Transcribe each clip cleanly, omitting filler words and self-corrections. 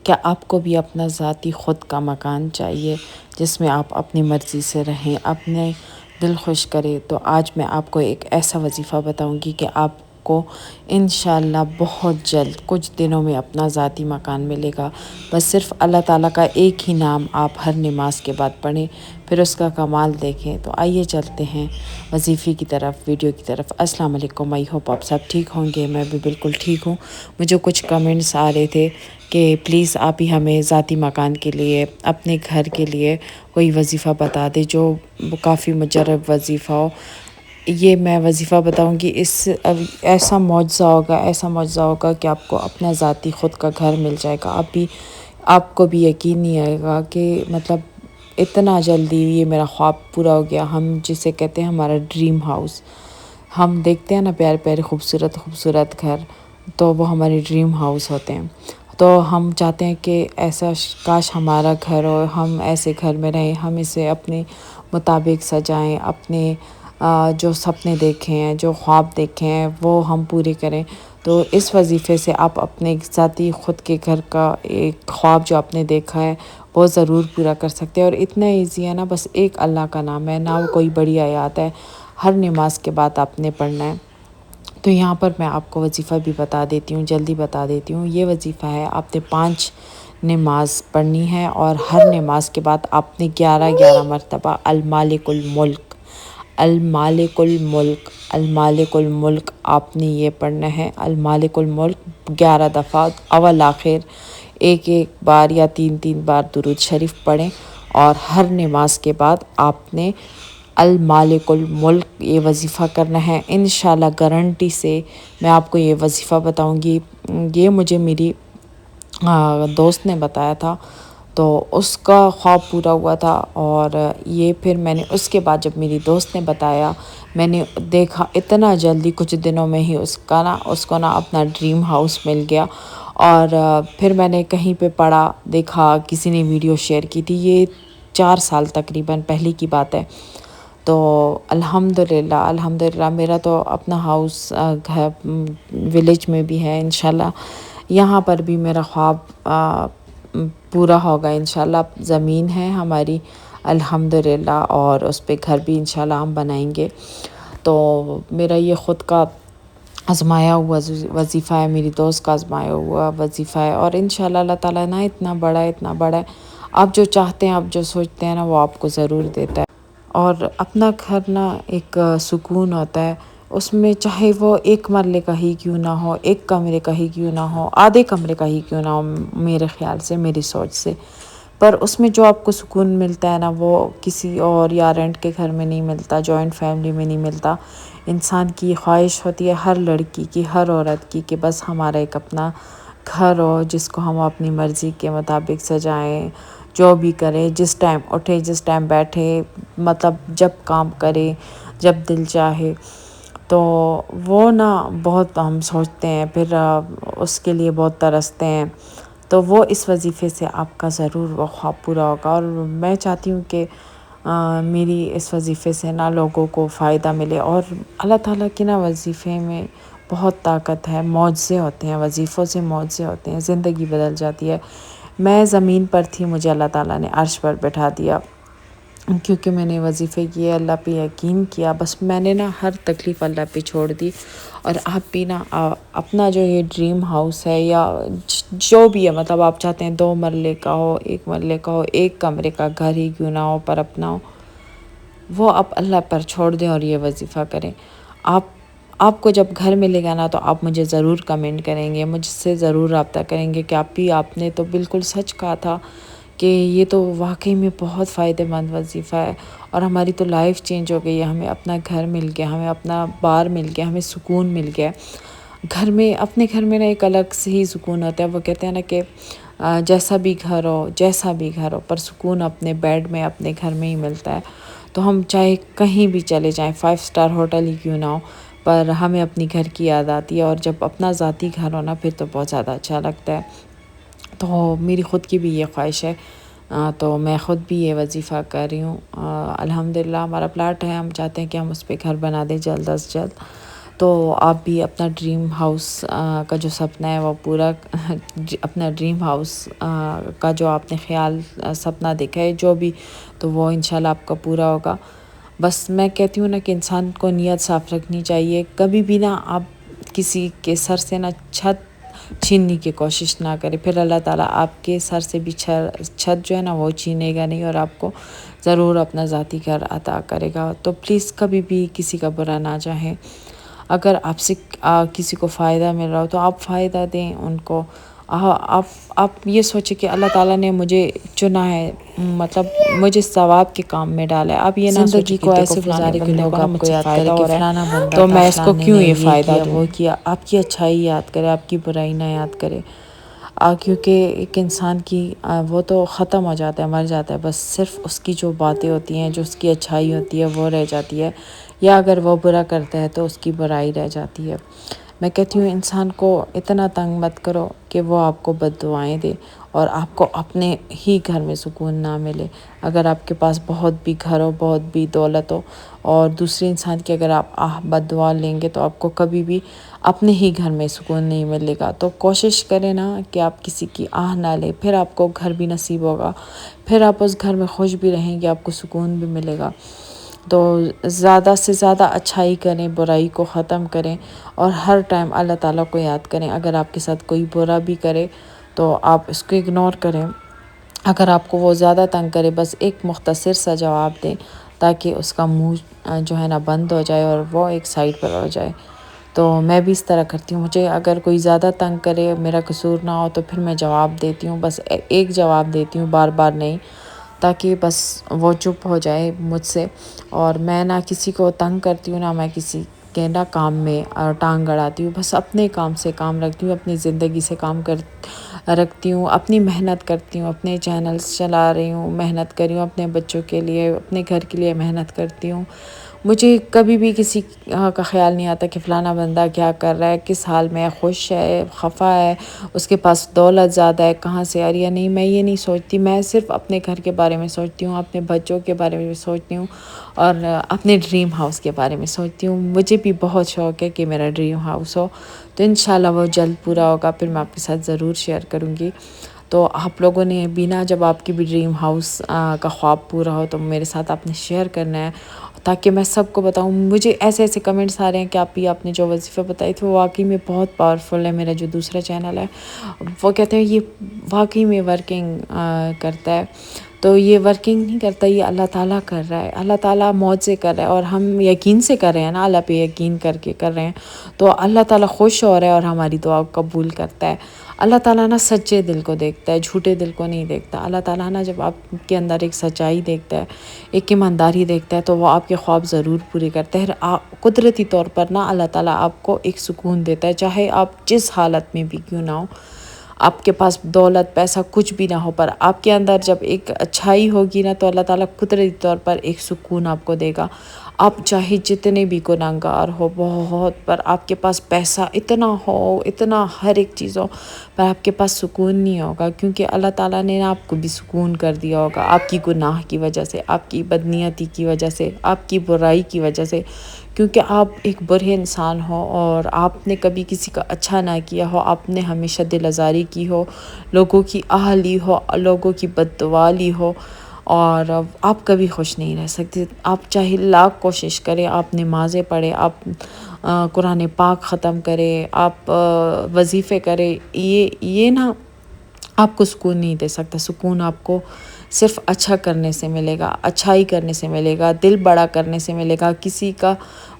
کیا آپ کو بھی اپنا ذاتی خود کا مکان چاہیے جس میں آپ اپنی مرضی سے رہیں، اپنے دل خوش کریں؟ تو آج میں آپ کو ایک ایسا وظیفہ بتاؤں گی کہ آپ کو انشاءاللہ بہت جلد کچھ دنوں میں اپنا ذاتی مکان ملے گا۔ بس صرف اللہ تعالیٰ کا ایک ہی نام آپ ہر نماز کے بعد پڑھیں، پھر اس کا کمال دیکھیں۔ تو آئیے چلتے ہیں وظیفے کی طرف، ویڈیو کی طرف۔ السلام علیکم، آئی ہوپ آپ سب ٹھیک ہوں گے، میں بھی بالکل ٹھیک ہوں۔ مجھے کچھ کمنٹس آ رہے تھے کہ پلیز آپ ہی ہمیں ذاتی مکان کے لیے، اپنے گھر کے لیے کوئی وظیفہ بتا دے جو کافی مجرب وظیفہ ہو۔ یہ میں وظیفہ بتاؤں گی، ایسا معجزہ ہوگا کہ آپ کو اپنا ذاتی خود کا گھر مل جائے گا۔ آپ کو بھی یقین نہیں آئے گا کہ مطلب اتنا جلدی یہ میرا خواب پورا ہو گیا۔ ہم جسے کہتے ہیں ہمارا ڈریم ہاؤس، ہم دیکھتے ہیں نا پیارے پیارے خوبصورت گھر، تو وہ ہمارے ڈریم ہاؤس ہوتے ہیں۔ تو ہم چاہتے ہیں کہ ایسا کاش ہمارا گھر ہو، ہم ایسے گھر میں رہیں، ہم اسے اپنے مطابق سجائیں، اپنے جو سپنے دیکھے ہیں، جو خواب دیکھے ہیں وہ ہم پورے کریں۔ تو اس وظیفے سے آپ اپنے ذاتی خود کے گھر کا ایک خواب جو آپ نے دیکھا ہے وہ ضرور پورا کر سکتے ہیں۔ اور اتنا ایزی ہے نا، بس ایک اللہ کا نام ہے، نہ وہ کوئی بڑی آیات ہے، ہر نماز کے بعد آپ نے پڑھنا ہے۔ تو یہاں پر میں آپ کو وظیفہ بھی بتا دیتی ہوں، جلدی بتا دیتی ہوں۔ یہ وظیفہ ہے، آپ نے 5 نماز پڑھنی ہے اور ہر نماز کے بعد آپ نے 11 مرتبہ المالک الملک، المالک الملک، المالک الملک آپ نے یہ پڑھنا ہے۔ المالک الملک 11 دفعہ، اول آخر ایک بار یا 3 بار درود شریف پڑھیں، اور ہر نماز کے بعد آپ نے المالک الملک یہ وظیفہ کرنا ہے۔ انشاءاللہ گارنٹی سے میں آپ کو یہ وظیفہ بتاؤں گی۔ یہ مجھے میری دوست نے بتایا تھا، تو اس کا خواب پورا ہوا تھا، اور یہ پھر میں نے اس کے بعد جب میری دوست نے بتایا، میں نے دیکھا اتنا جلدی کچھ دنوں میں ہی اس کو نا اپنا ڈریم ہاؤس مل گیا۔ اور پھر میں نے کہیں پہ پڑھا، دیکھا، کسی نے ویڈیو شیئر کی تھی، یہ 4 سال تقریباً پہلے کی بات ہے۔ تو الحمدللہ میرا تو اپنا ہاؤس گھر ولیج میں بھی ہے، انشاءاللہ یہاں پر بھی میرا خواب پورا ہوگا انشاءاللہ۔ زمین ہے ہماری الحمدللہ، اور اس پہ گھر بھی انشاءاللہ ہم بنائیں گے۔ تو میرا یہ خود کا آزمایا ہوا وظیفہ ہے، میری دوست کا آزمایا ہوا وظیفہ ہے، اور انشاءاللہ اللہ تعالیٰ نا اتنا بڑا ہے، آپ جو چاہتے ہیں، آپ جو سوچتے ہیں نا، وہ آپ کو ضرور دیتا ہے۔ اور اپنا گھر نا ایک سکون ہوتا ہے، اس میں چاہے وہ 1 مرلے کا ہی کیوں نہ ہو، 1 کمرے کا ہی کیوں نہ ہو، آدھے کمرے کا ہی کیوں نہ ہو، میرے خیال سے، میری سوچ سے، پر اس میں جو آپ کو سکون ملتا ہے نا، وہ کسی اور یا رینٹ کے گھر میں نہیں ملتا، جوائنٹ فیملی میں نہیں ملتا۔ انسان کی خواہش ہوتی ہے، ہر لڑکی کی، ہر عورت کی، کہ بس ہمارا ایک اپنا گھر ہو جس کو ہم اپنی مرضی کے مطابق سجائیں، جو بھی کریں، جس ٹائم اٹھے، جس ٹائم بیٹھے، مطلب جب کام کرے، جب دل چاہے۔ تو وہ نا بہت ہم سوچتے ہیں، پھر اس کے لیے بہت ترستے ہیں۔ تو وہ اس وظیفے سے آپ کا ضرور وہ خواب پورا ہوگا، اور میں چاہتی ہوں کہ میری اس وظیفے سے نا لوگوں کو فائدہ ملے۔ اور اللہ تعالیٰ کی نا وظیفے میں بہت طاقت ہے، معجزے ہوتے ہیں، وظیفوں سے معجزے ہوتے ہیں، زندگی بدل جاتی ہے۔ میں زمین پر تھی، مجھے اللہ تعالیٰ نے عرش پر بٹھا دیا، کیونکہ میں نے وظیفے کیے، اللہ پہ یقین کیا، بس میں نے نا ہر تکلیف اللہ پہ چھوڑ دی۔ اور آپ بھی نا اپنا جو یہ ڈریم ہاؤس ہے، یا جو بھی ہے، مطلب آپ چاہتے ہیں 2 مرلے کا ہو، 1 مرلے کا ہو، 1 کمرے کا گھر ہی کیوں نہ ہو، پر اپنا ہو، وہ آپ اللہ پر چھوڑ دیں اور یہ وظیفہ کریں۔ آپ کو جب گھر ملے گا نا، تو آپ مجھے ضرور کمنٹ کریں گے، مجھ سے ضرور رابطہ کریں گے کہ آپ نے تو بالکل سچ کہا تھا کہ یہ تو واقعی میں بہت فائدہ مند وظیفہ ہے، اور ہماری تو لائف چینج ہو گئی ہے، ہمیں اپنا گھر مل گیا، ہمیں اپنا بار مل گیا، ہمیں سکون مل گیا۔ گھر میں، اپنے گھر میں نا ایک الگ سے ہی سکون ہوتا ہے۔ وہ کہتے ہیں نا کہ جیسا بھی گھر ہو، پر سکون اپنے بیڈ میں، اپنے گھر میں ہی ملتا ہے۔ تو ہم چاہے کہیں بھی چلے جائیں، 5 اسٹار ہوٹل ہی کیوں نہ ہو، پر ہمیں اپنی گھر کی یاد آتی ہے، اور جب اپنا ذاتی گھر ہونا، پھر تو بہت زیادہ اچھا لگتا ہے۔ تو میری خود کی بھی یہ خواہش ہے، تو میں خود بھی یہ وظیفہ کر رہی ہوں۔ الحمدللہ ہمارا پلاٹ ہے، ہم چاہتے ہیں کہ ہم اس پہ گھر بنا دیں جلد از جلد۔ تو آپ بھی اپنا ڈریم ہاؤس کا جو سپنا ہے وہ پورا اپنا ڈریم ہاؤس کا جو آپ نے خیال سپنا دیکھا ہے جو بھی، تو وہ انشاءاللہ آپ کا پورا ہوگا۔ بس میں کہتی ہوں نا کہ انسان کو نیت صاف رکھنی چاہیے، کبھی بھی نہ آپ کسی کے سر سے نہ چھت چھیننے کی کوشش نہ کرے، پھر اللہ تعالیٰ آپ کے سر سے بھی چھت جو ہے نا وہ چھینے گا نہیں، اور آپ کو ضرور اپنا ذاتی گھر عطا کرے گا۔ تو پلیز کبھی بھی کسی کا برا نہ چاہیں، اگر آپ سے کسی کو فائدہ مل رہا ہو تو آپ فائدہ دیں ان کو۔ آپ یہ سوچیں کہ اللہ تعالیٰ نے مجھے چنا ہے، مطلب مجھے ثواب کے کام میں ڈالا ہے، آپ یہ نہ سوچیں کہ دیکھو فلانے بندے کو نا مجھ سے فائدہ ہو رہا ہے تو میں اس کو کیوں یہ فائدہ دوں، وہ کیا آپ کی اچھائی یاد کرے، آپ کی برائی نہ یاد کرے، کیونکہ ایک انسان کی وہ تو ختم ہو جاتا ہے، مر جاتا ہے، بس صرف اس کی جو باتیں ہوتی ہیں، جو اس کی اچھائی ہوتی ہے وہ رہ جاتی ہے، یا اگر وہ برا کرتا ہے تو اس کی برائی رہ جاتی ہے۔ میں کہتی ہوں انسان کو اتنا تنگ مت کرو کہ وہ آپ کو بد دعائیں دے اور آپ کو اپنے ہی گھر میں سکون نہ ملے۔ اگر آپ کے پاس بہت بھی گھر ہو، بہت بھی دولت ہو، اور دوسرے انسان کی اگر آپ بد دعا لیں گے تو آپ کو کبھی بھی اپنے ہی گھر میں سکون نہیں ملے گا۔ تو کوشش کریں نا کہ آپ کسی کی نہ لیں، پھر آپ کو گھر بھی نصیب ہوگا، پھر آپ اس گھر میں خوش بھی رہیں گے، آپ کو سکون بھی ملے گا۔ تو زیادہ سے زیادہ اچھائی کریں، برائی کو ختم کریں، اور ہر ٹائم اللہ تعالیٰ کو یاد کریں۔ اگر آپ کے ساتھ کوئی برا بھی کرے تو آپ اس کو اگنور کریں، اگر آپ کو وہ زیادہ تنگ کرے بس ایک مختصر سا جواب دیں تاکہ اس کا منہ جو ہے نا بند ہو جائے اور وہ ایک سائڈ پر ہو جائے۔ تو میں بھی اس طرح کرتی ہوں، مجھے اگر کوئی زیادہ تنگ کرے، میرا قصور نہ ہو، تو پھر میں جواب دیتی ہوں، بس ایک جواب دیتی ہوں، بار بار نہیں، تاکہ بس وہ چپ ہو جائے مجھ سے، اور میں نہ کسی کو تنگ کرتی ہوں، نہ میں کسی کے نہ کام میں ٹانگ گڑاتی ہوں، بس اپنے کام سے کام رکھتی ہوں، اپنی زندگی سے کام رکھتی ہوں، اپنی محنت کرتی ہوں، اپنے چینلز چلا رہی ہوں، محنت کر رہی ہوں، اپنے بچوں کے لیے، اپنے گھر کے لیے محنت کرتی ہوں۔ مجھے کبھی بھی کسی کا خیال نہیں آتا کہ فلانا بندہ کیا کر رہا ہے، کس حال میں ہے، خوش ہے، خفا ہے، اس کے پاس دولت زیادہ ہے، کہاں سے آ رہی ہے، نہیں، میں یہ نہیں سوچتی، میں صرف اپنے گھر کے بارے میں سوچتی ہوں، اپنے بچوں کے بارے میں سوچتی ہوں، اور اپنے ڈریم ہاؤس کے بارے میں سوچتی ہوں۔ مجھے بھی بہت شوق ہے کہ میرا ڈریم ہاؤس ہو، تو انشاءاللہ وہ جلد پورا ہوگا، پھر میں آپ کے ساتھ ضرور شیئر کروں گی۔ تو آپ لوگوں نے بھی نا، جب آپ کی بھی ڈریم ہاؤس کا خواب پورا ہو تو میرے ساتھ آپ نے شیئر کرنا ہے، تاکہ میں سب کو بتاؤں۔ مجھے ایسے ایسے کمنٹس آ رہے ہیں کہ آپ نے جو وظیفہ بتائی تھی وہ واقعی میں بہت پاورفل ہے، میرا جو دوسرا چینل ہے وہ کہتے ہیں یہ واقعی میں ورکنگ کرتا ہے، تو یہ ورکنگ نہیں کرتا، یہ اللہ تعالیٰ کر رہا ہے، اللہ تعالیٰ معجزے کر رہا ہے، اور ہم یقین سے کر رہے ہیں نا، اللہ پہ یقین کر کے کر رہے ہیں، تو اللہ تعالیٰ خوش ہو رہا ہے اور ہماری دعا قبول کرتا ہے۔ اللہ تعالیٰ نا سچے دل کو دیکھتا ہے، جھوٹے دل کو نہیں دیکھتا۔ اللہ تعالیٰ نا جب آپ کے اندر ایک سچائی دیکھتا ہے، ایک ایمانداری دیکھتا ہے، تو وہ آپ کے خواب ضرور پورے کرتے ہیں۔ قدرتی طور پر نا اللہ تعالیٰ آپ کو ایک سکون دیتا ہے، چاہے آپ جس حالت میں بھی کیوں نہ ہو، آپ کے پاس دولت پیسہ کچھ بھی نہ ہو، پر آپ کے اندر جب ایک اچھائی ہوگی نا تو اللہ تعالیٰ قدرتی طور پر ایک سکون آپ کو دے گا۔ آپ چاہے جتنے بھی گنہگار ہو بہت، پر آپ کے پاس پیسہ اتنا ہو، اتنا ہر ایک چیز ہو، پر آپ کے پاس سکون نہیں ہوگا، کیونکہ اللہ تعالیٰ نے نا آپ کو بھی سکون کر دیا ہوگا، آپ کی گناہ کی وجہ سے، آپ کی بدنیتی کی وجہ سے، آپ کی برائی کی وجہ سے، کیونکہ آپ ایک برے انسان ہو اور آپ نے کبھی کسی کا اچھا نہ کیا ہو، آپ نے ہمیشہ دل آزاری کی ہو، لوگوں کی لی ہو، لوگوں کی بد دعا لی ہو، اور آپ کبھی خوش نہیں رہ سکتے۔ آپ چاہے لاکھ کوشش کریں، آپ نمازیں پڑھیں، آپ قرآن پاک ختم کریں، آپ وظیفے کریں، یہ نا آپ کو سکون نہیں دے سکتا۔ سکون آپ کو صرف اچھا کرنے سے ملے گا، اچھائی کرنے سے ملے گا، دل بڑا کرنے سے ملے گا، کسی کا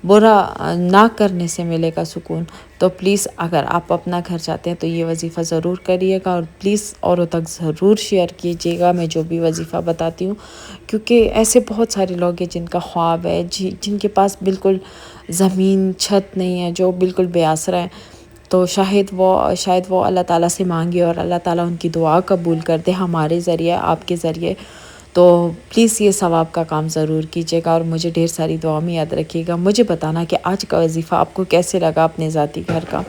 برا نہ کرنے سے ملے گا سکون۔ تو پلیز اگر آپ اپنا گھر چاہتے ہیں تو یہ وظیفہ ضرور کریے گا، اور پلیز اوروں تک ضرور شیئر کیجیے گا میں جو بھی وظیفہ بتاتی ہوں، کیونکہ ایسے بہت سارے لوگ ہیں جن کا خواب ہے، جن کے پاس بالکل زمین چھت نہیں ہے، جو بالکل بے آسرا ہیں، تو شاید وہ اللہ تعالیٰ سے مانگے اور اللہ تعالیٰ ان کی دعا قبول کر دے ہمارے ذریعے، آپ کے ذریعے۔ تو پلیز یہ ثواب کا کام ضرور کیجیے گا، اور مجھے ڈھیر ساری دعا میں یاد رکھیے گا۔ مجھے بتانا کہ آج کا وظیفہ آپ کو کیسے لگا اپنے ذاتی گھر کا،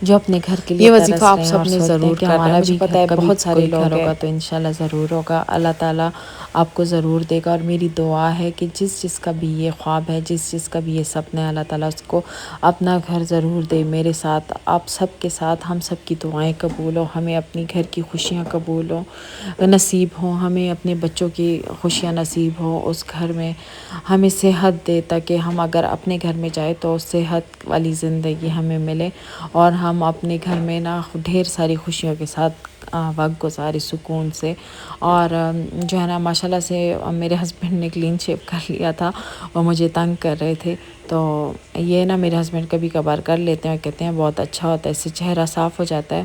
جو اپنے گھر کے لیے وظیفہ آپ سب نے ضرور کرنا ہے. مجھے پتہ ہے بہت سارے لوگ ہوگا تو انشاءاللہ ضرور ہوگا. اللہ تعالیٰ آپ کو ضرور دے گا. اور میری دعا ہے کہ جس کا بھی یہ خواب ہے، جس کا بھی یہ سپنا ہے، اللہ تعالیٰ اس کو اپنا گھر ضرور دے. میرے ساتھ آپ سب کے ساتھ ہم سب کی دعائیں قبول ہوں، ہمیں اپنی گھر کی خوشیاں قبول ہوں، نصیب ہوں، ہمیں اپنے بچوں کی خوشیاں نصیب ہوں. اس گھر میں ہمیں صحت دے تاکہ ہم اگر اپنے گھر میں جائیں تو صحت والی زندگی ہمیں ملے، اور ہم اپنے گھر میں نا ڈھیر ساری خوشیوں کے ساتھ وقت گزارے سکون سے. اور جو ہے نا ماشاءاللہ سے میرے ہسبینڈ نے کلین شیو کر لیا تھا، وہ مجھے تنگ کر رہے تھے. تو یہ نا میرے ہسبینڈ کبھی کبھار کر لیتے ہیں، کہتے ہیں بہت اچھا ہوتا ہے، اس سے چہرہ صاف ہو جاتا ہے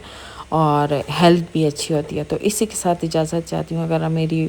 اور ہیلتھ بھی اچھی ہوتی ہے. تو اسی کے ساتھ اجازت چاہتی ہوں. اگر میری